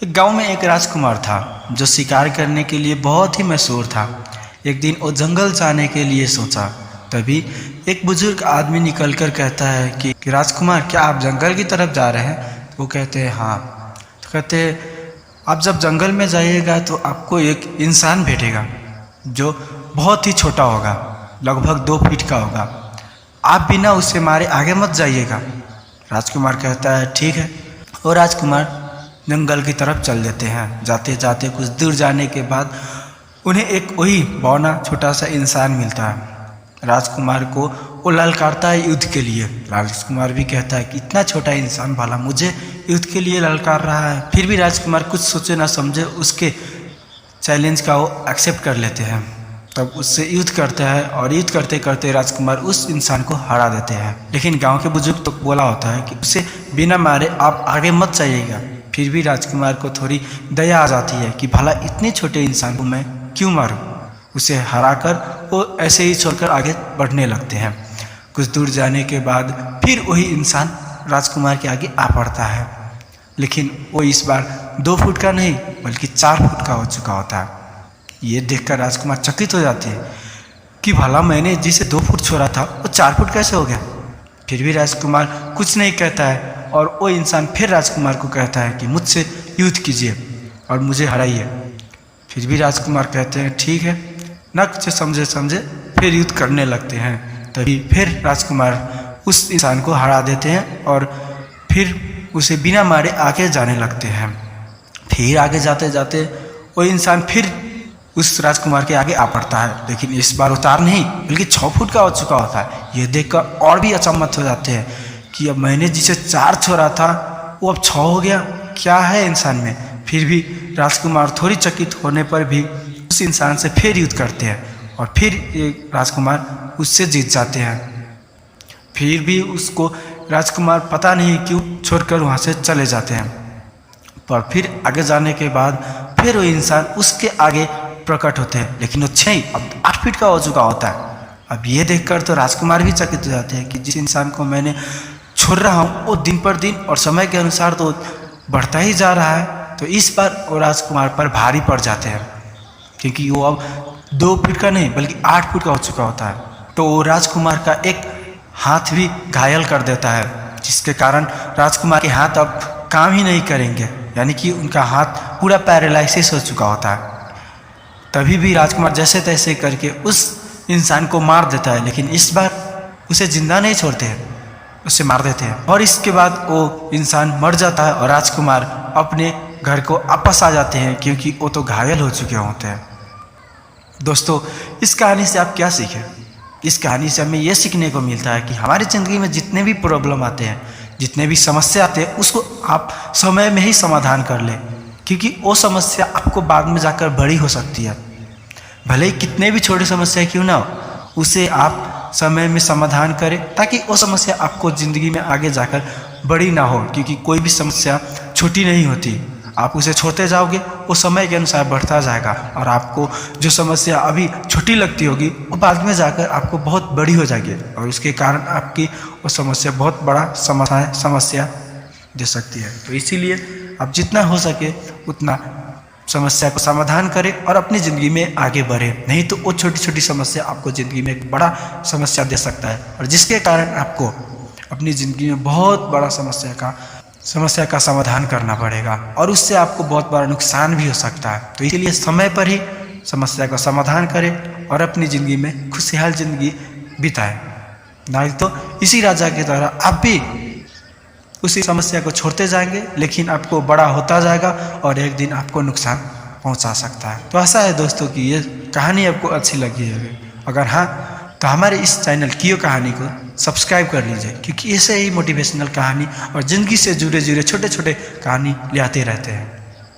एक गांव में एक राजकुमार था जो शिकार करने के लिए बहुत ही मशहूर था। एक दिन वो जंगल जाने के लिए सोचा। तभी एक बुजुर्ग आदमी निकलकर कहता है कि राजकुमार, क्या आप जंगल की तरफ जा रहे हैं? वो कहते हैं हाँ। तो कहते हैं आप जब जंगल में जाइएगा तो आपको एक इंसान भेटेगा जो बहुत ही छोटा होगा, लगभग 2 फीट का होगा। आप बिना उससे मारे आगे मत जाइएगा। राजकुमार कहता है ठीक है। और राजकुमार जंगल की तरफ चल देते हैं। जाते जाते कुछ दूर जाने के बाद उन्हें एक वही बौना छोटा सा इंसान मिलता है। राजकुमार को वो ललकारता है युद्ध के लिए। राजकुमार भी कहता है कि इतना छोटा इंसान भला मुझे युद्ध के लिए ललकार रहा है। फिर भी राजकुमार कुछ सोचे ना समझे उसके चैलेंज का वो एक्सेप्ट कर लेते हैं। तब उससे युद्ध करते हैं और युद्ध करते करते राजकुमार उस इंसान को हरा देते हैं। लेकिन गांव के बुजुर्ग तो बोला होता है कि उसे बिना मारे आप आगे मत जाइएगा। फिर भी राजकुमार को थोड़ी दया आ जाती है कि भला इतने छोटे इंसान को मैं क्यों मारूं। उसे हराकर वो ऐसे ही छोड़कर आगे बढ़ने लगते हैं। कुछ दूर जाने के बाद फिर वही इंसान राजकुमार के आगे आ पड़ता है। लेकिन वो इस बार 2 फुट का नहीं बल्कि 4 फुट का हो चुका होता है। ये देखकर राजकुमार चकित हो जाते हैं कि भला मैंने जिसे 2 फुट छोड़ा था वो 4 फुट कैसे हो गया। फिर भी राजकुमार कुछ नहीं कहता है और वो इंसान फिर राजकुमार को कहता है कि मुझसे युद्ध कीजिए और मुझे हराइए। फिर भी राजकुमार कहते हैं ठीक है। न कुछ समझे फिर युद्ध करने लगते हैं। तभी फिर राजकुमार उस इंसान को हरा देते हैं और फिर उसे बिना मारे आगे जाने लगते हैं। फिर आगे जाते जाते वो इंसान फिर उस राजकुमार के आगे आ पड़ता है। लेकिन इस बार उतार नहीं बल्कि 6 फुट का हो चुका होता है। ये देखकर और भी अचंभित हो जाते हैं कि अब मैंने जिसे 4 छोड़ा था वो अब 6 हो गया। क्या है इंसान में। फिर भी राजकुमार थोड़ी चकित होने पर भी उस इंसान से फिर युद्ध करते हैं और फिर एक राजकुमार उससे जीत जाते हैं। फिर भी उसको राजकुमार पता नहीं क्यों छोड़कर वहाँ से चले जाते हैं। पर फिर आगे जाने के बाद फिर वो इंसान उसके आगे प्रकट होते हैं। लेकिन वो 6 अब 8 फीट का हो चुका होता है। अब ये देखकर तो राजकुमार भी चकित हो जाते हैं कि जिस इंसान को मैंने छोड़ रहा हूँ वो दिन पर दिन और समय के अनुसार तो बढ़ता ही जा रहा है। तो इस बार वो राजकुमार पर भारी पड़ जाते हैं क्योंकि वो अब 2 फीट का नहीं बल्कि 8 फीट का हो चुका होता है। तो वो राजकुमार का एक हाथ भी घायल कर देता है जिसके कारण राजकुमार के हाथ अब काम ही नहीं करेंगे, यानी कि उनका हाथ पूरा पैरालिसिस हो चुका होता है। तभी भी राजकुमार जैसे तैसे करके उस इंसान को मार देता है। लेकिन इस बार उसे जिंदा नहीं छोड़ते हैं, उसे मार देते हैं। और इसके बाद वो इंसान मर जाता है और राजकुमार अपने घर को वापस आ जाते हैं क्योंकि वो तो घायल हो चुके होते हैं। दोस्तों, इस कहानी से आप क्या सीखें? इस कहानी से हमें यह सीखने को मिलता है कि हमारी ज़िंदगी में जितने भी प्रॉब्लम आते हैं, जितने भी समस्या आते हैं, उसको आप समय में ही समाधान कर लें क्योंकि वो समस्या आपको बाद में जाकर बड़ी हो सकती है। भले ही कितने भी छोटी समस्या क्यों ना हो, उसे आप समय में समाधान करें ताकि वो समस्या आपको ज़िंदगी में आगे जाकर बड़ी ना हो। क्योंकि कोई भी समस्या छोटी नहीं होती। आप उसे छोड़ते जाओगे वो समय के अनुसार बढ़ता जाएगा और आपको जो समस्या अभी छोटी लगती होगी वो बाद में जाकर आपको बहुत बड़ी हो जाएगी और उसके कारण आपकी वो समस्या बहुत बड़ा समस्या दे सकती है। तो इसीलिए आप जितना हो सके उतना समस्या को समाधान करें और अपनी ज़िंदगी में आगे बढ़े। नहीं तो वो छोटी छोटी समस्या आपको ज़िंदगी में एक बड़ा समस्या दे सकता है और जिसके कारण आपको अपनी ज़िंदगी में बहुत बड़ा समस्या का समाधान करना पड़ेगा और उससे आपको बहुत बड़ा नुकसान भी हो सकता है। तो इसलिए समय पर ही समस्या का समाधान करें और अपनी ज़िंदगी में खुशहाल ज़िंदगी बिताएं। नहीं तो इसी राजा की तरह आप भी उसी समस्या को छोड़ते जाएंगे लेकिन आपको बड़ा होता जाएगा और एक दिन आपको नुकसान पहुंचा सकता है। तो ऐसा है दोस्तों कि ये कहानी आपको अच्छी लगी है। अगर हाँ तो हमारे इस चैनल कियो कहानी को सब्सक्राइब कर लीजिए क्योंकि ऐसे ही मोटिवेशनल कहानी और ज़िंदगी से जुड़े छोटे छोटे कहानी ले आते रहते हैं।